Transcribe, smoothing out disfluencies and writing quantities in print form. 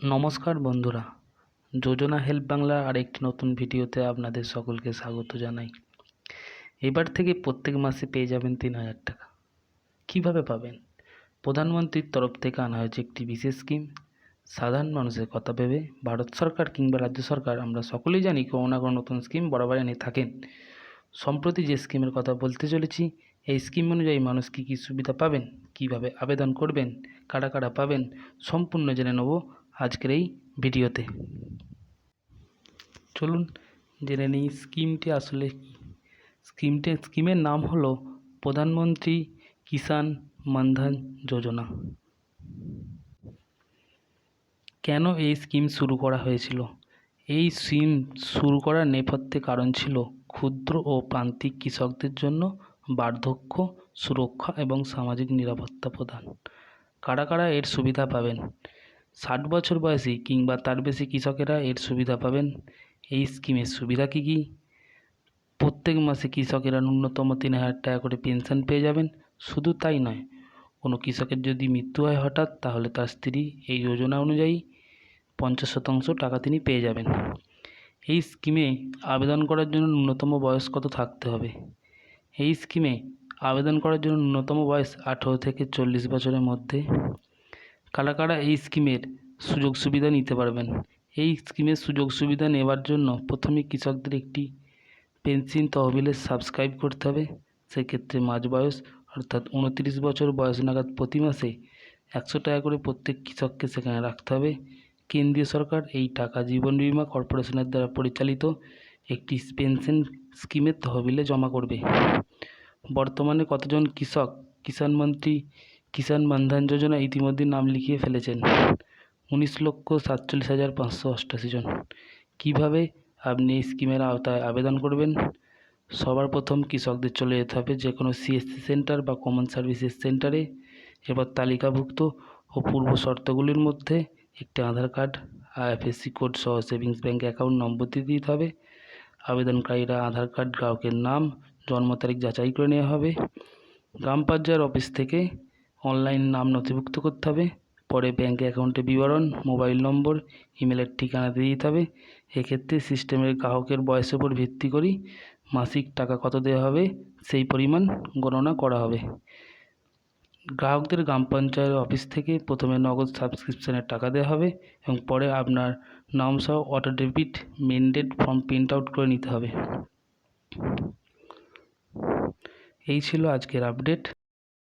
নমস্কার বন্ধুরা, যোজনা হেল্প বাংলার আরেকটি নতুন ভিডিওতে আপনাদের সকলকে স্বাগত জানাই। এবার থেকে প্রত্যেক মাসে পেয়ে যাবেন ৩,০০০ টাকা। কীভাবে পাবেন? প্রধানমন্ত্রীর তরফ থেকে আনা হয়েছে একটি বিশেষ স্কিম। সাধারণ মানুষের কথা ভেবে ভারত সরকার কিংবা রাজ্য সরকার, আমরা সকলেই জানি কোনো না কোনো নতুন স্কিম বরাবর এনে থাকেন। সম্প্রতি যে স্কিমের কথা বলতে চলেছি, এই স্কিম অনুযায়ী মানুষ কী কী সুবিধা পাবেন, কিভাবে আবেদন করবেন, কারা কারা পাবেন, সম্পূর্ণ জেনে নেব আজকের এই ভিডিওতে। চলুন জেনে নিই স্কিমটি আসলে কী। স্কিমের নাম হলো প্রধানমন্ত্রী কিষাণ মানধন যোজনা। কেন এই স্কিম শুরু করা হয়েছিল? এই স্কিম শুরু করার নেপথ্যে কারণ ছিল ক্ষুদ্র ও প্রান্তিক কৃষকদের জন্য বার্ধক্য সুরক্ষা এবং সামাজিক নিরাপত্তা প্রদান। কারা কারা এর সুবিধা পাবেন? 60 বছর বয়সী কিংবা তার বেশি কৃষকেরা এর সুবিধা পাবেন। এই স্কিমের সুবিধা কী কী? প্রত্যেক মাসে কৃষকেরা ন্যূনতম ৩,০০০ টাকা করে পেনশন পেয়ে যাবেন। শুধু তাই নয়, কোনো কৃষকের যদি মৃত্যু হয় হঠাৎ, তাহলে তার স্ত্রী এই যোজনা অনুযায়ী 50% টাকা তিনি পেয়ে যাবেন। এই স্কিমে আবেদন করার জন্য ন্যূনতম বয়স কত থাকতে হবে? এই স্কিমে আবেদন করার জন্য ন্যূনতম বয়স 18 থেকে 40 বছরের মধ্যে। কারা কারা এই স্কিমের সুযোগ সুবিধা নিতে পারবেন? এই স্কিমের সুযোগ সুবিধা নেওয়ার জন্য প্রথমে কৃষকদের একটি পেনশন তহবিলে সাবস্ক্রাইব করতে হবে। সেক্ষেত্রে মাঝ বয়স অর্থাৎ 29 বছর বয়স নাগাদ প্রতি মাসে 100 টাকা করে প্রত্যেক কৃষককে সেখানে রাখতে হবে। কেন্দ্রীয় সরকার এই টাকা জীবন বীমা কর্পোরেশনের দ্বারা পরিচালিত একটি পেনশন স্কিমের তহবিলে জমা করবে। বর্তমানে কতজন কৃষক কিষাণ মানধন যোজনা ইতিমধ্যে নাম লিখিয়ে ফেলেছেন? 19,47,588 জন। কীভাবে আপনি এই স্কিমের আওতায় আবেদন করবেন? সবার প্রথম কৃষকদের চলে যেতে হবে যে কোনো সিএসসি সেন্টার বা কমন সার্ভিসেস সেন্টারে। এবার তালিকাভুক্ত ও পূর্ব শর্তগুলির মধ্যে একটি আধার কার্ড, আইএফএসসি কোড সহ সেভিংস ব্যাঙ্ক অ্যাকাউন্ট নম্বরটি দিতে হবে। আবেদনকারীরা আধার কার্ড, গ্রাহকের নাম, জন্ম তারিখ যাচাই করে নেওয়া হবে। গ্রাম পঞ্চায়েত অফিস থেকে অনলাইন নাম নথিভুক্ত করতে হবে। পরে ব্যাঙ্ক অ্যাকাউন্টের বিবরণ, মোবাইল নম্বর, ইমেলের ঠিকানা দিয়ে দিতে হবে। এক্ষেত্রে সিস্টেমের গ্রাহকের বয়সের উপর ভিত্তি করেই মাসিক টাকা কত দেওয়া হবে সেই পরিমাণ গণনা করা হবে। গ্রাহকদের গ্রাম পঞ্চায়েত অফিস থেকে প্রথমে নগদ সাবস্ক্রিপশনের টাকা দেওয়া হবে এবং পরে আপনার নাম সহ auto debit mandate form print out করে নিতে হবে। এই ছিল আজকের আপডেট।